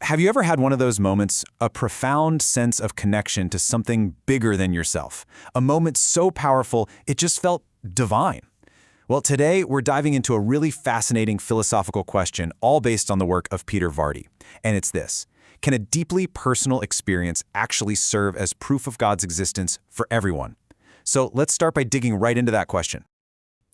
Have you ever had one of those moments, a profound sense of connection to something bigger than yourself? A moment so powerful, it just felt divine. Well, today we're diving into a really fascinating philosophical question, all based on the work of Peter Vardy. And it's this: can a deeply personal experience actually serve as proof of God's existence for everyone? So let's start by digging right into that question.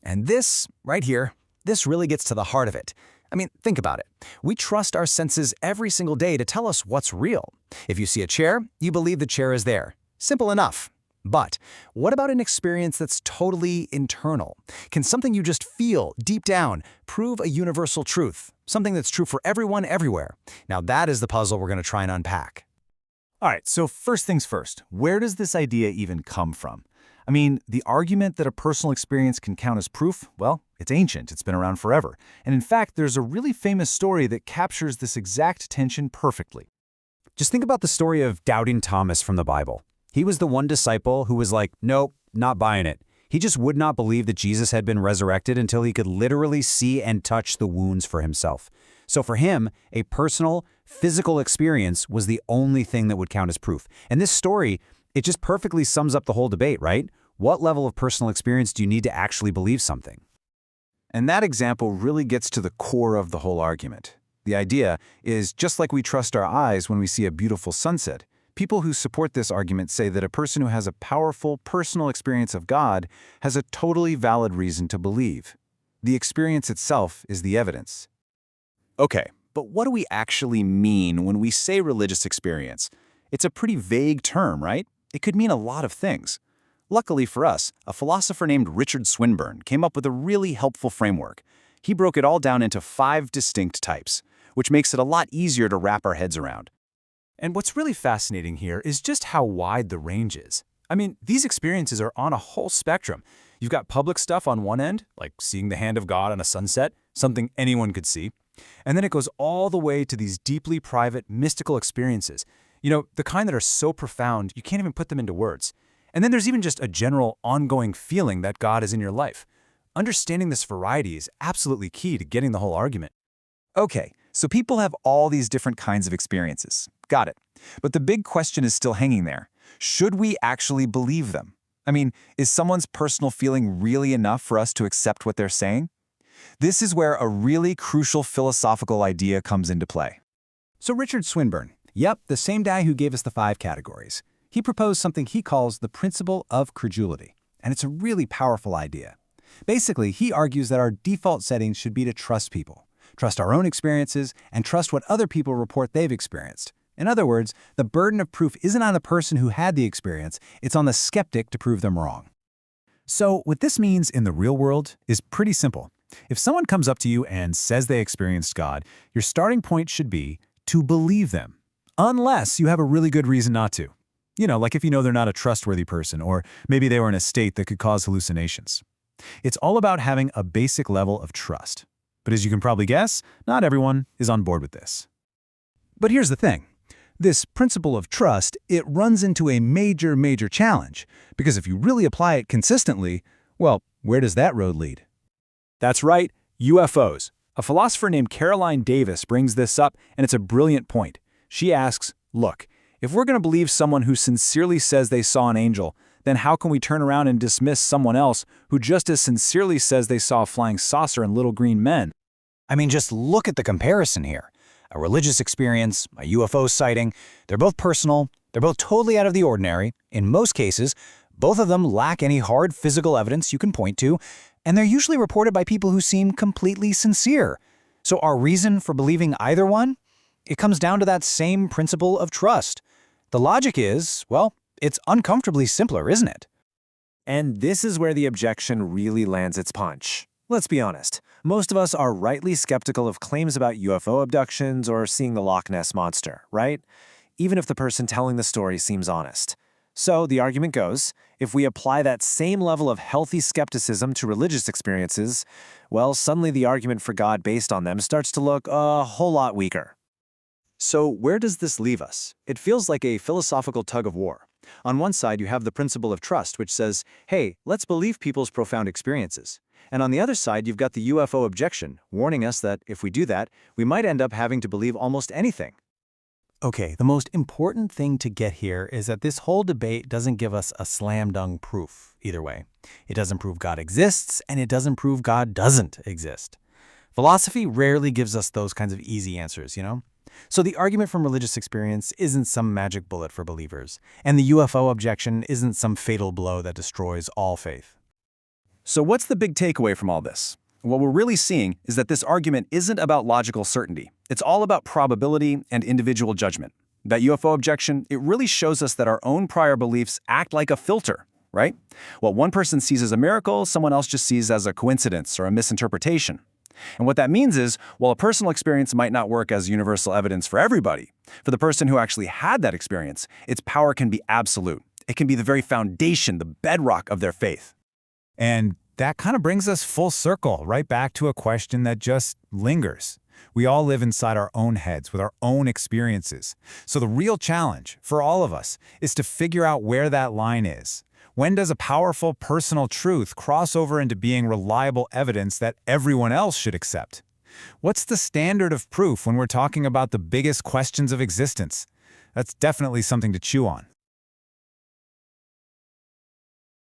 And this, right here, this really gets to the heart of it. I mean, think about it. We trust our senses every single day to tell us what's real. If you see a chair, you believe the chair is there. Simple enough. But what about an experience that's totally internal? Can something you just feel deep down prove a universal truth? Something that's true for everyone, everywhere? Now that is the puzzle we're going to try and unpack. All right, so first things first, where does this idea even come from? I mean, the argument that a personal experience can count as proof, well, it's ancient, it's been around forever. And in fact, there's a really famous story that captures this exact tension perfectly. Just think about the story of doubting Thomas from the Bible. He was the one disciple who was like, nope, not buying it. He just would not believe that Jesus had been resurrected until he could literally see and touch the wounds for himself. So for him, a personal, physical experience was the only thing that would count as proof. And this story, it just perfectly sums up the whole debate, right? What level of personal experience do you need to actually believe something? And that example really gets to the core of the whole argument. The idea is, just like we trust our eyes when we see a beautiful sunset, people who support this argument say that a person who has a powerful personal experience of God has a totally valid reason to believe. The experience itself is the evidence. Okay, but what do we actually mean when we say religious experience? It's a pretty vague term, right? It could mean a lot of things. Luckily for us, a philosopher named Richard Swinburne came up with a really helpful framework. He broke it all down into 5 distinct types, which makes it a lot easier to wrap our heads around. And what's really fascinating here is just how wide the range is. I mean, these experiences are on a whole spectrum. You've got public stuff on one end, like seeing the hand of God on a sunset, something anyone could see. And then it goes all the way to these deeply private, mystical experiences. The kind that are so profound, you can't even put them into words. And then there's even just a general, ongoing feeling that God is in your life. Understanding this variety is absolutely key to getting the whole argument. Okay, so people have all these different kinds of experiences. Got it. But the big question is still hanging there. Should we actually believe them? I mean, is someone's personal feeling really enough for us to accept what they're saying? This is where a really crucial philosophical idea comes into play. So Richard Swinburne, yep, the same guy who gave us the 5 categories. He proposed something he calls the principle of credulity, and it's a really powerful idea. Basically, he argues that our default settings should be to trust people, trust our own experiences, and trust what other people report they've experienced. In other words, the burden of proof isn't on the person who had the experience, it's on the skeptic to prove them wrong. So what this means in the real world is pretty simple. If someone comes up to you and says they experienced God, your starting point should be to believe them, unless you have a really good reason not to. Like if you know they're not a trustworthy person, or maybe they were in a state that could cause hallucinations. It's all about having a basic level of trust. But as you can probably guess, not everyone is on board with this. But here's the thing. This principle of trust, it runs into a major challenge, because if you really apply it consistently, well, where does that road lead? That's right, UFOs. A philosopher named Caroline Davis brings this up, and it's a brilliant point. She asks, look, if we're going to believe someone who sincerely says they saw an angel, then how can we turn around and dismiss someone else who just as sincerely says they saw a flying saucer and little green men? I mean, just look at the comparison here. A religious experience, a UFO sighting, they're both personal, they're both totally out of the ordinary. In most cases, both of them lack any hard physical evidence you can point to, and they're usually reported by people who seem completely sincere. So our reason for believing either one? It comes down to that same principle of trust. The logic is, well, it's uncomfortably simpler, isn't it? And this is where the objection really lands its punch. Let's be honest, most of us are rightly skeptical of claims about UFO abductions or seeing the Loch Ness Monster, right? Even if the person telling the story seems honest. So the argument goes, if we apply that same level of healthy skepticism to religious experiences, well, suddenly the argument for God based on them starts to look a whole lot weaker. So where does this leave us? It feels like a philosophical tug of war. On one side, you have the principle of trust, which says, hey, let's believe people's profound experiences. And on the other side, you've got the UFO objection, warning us that if we do that, we might end up having to believe almost anything. Okay, the most important thing to get here is that this whole debate doesn't give us a slam dunk proof either way. It doesn't prove God exists, and it doesn't prove God doesn't exist. Philosophy rarely gives us those kinds of easy answers, you know? So the argument from religious experience isn't some magic bullet for believers, and the UFO objection isn't some fatal blow that destroys all faith. So what's the big takeaway from all this? What we're really seeing is that this argument isn't about logical certainty. It's all about probability and individual judgment. That UFO objection, it really shows us that our own prior beliefs act like a filter, right? What one person sees as a miracle, someone else just sees as a coincidence or a misinterpretation. And what that means is, while a personal experience might not work as universal evidence for everybody, for the person who actually had that experience, its power can be absolute. It can be the very foundation, the bedrock of their faith. And that kind of brings us full circle, right back to a question that just lingers. We all live inside our own heads with our own experiences. So the real challenge for all of us is to figure out where that line is. When does a powerful personal truth cross over into being reliable evidence that everyone else should accept? What's the standard of proof when we're talking about the biggest questions of existence? That's definitely something to chew on.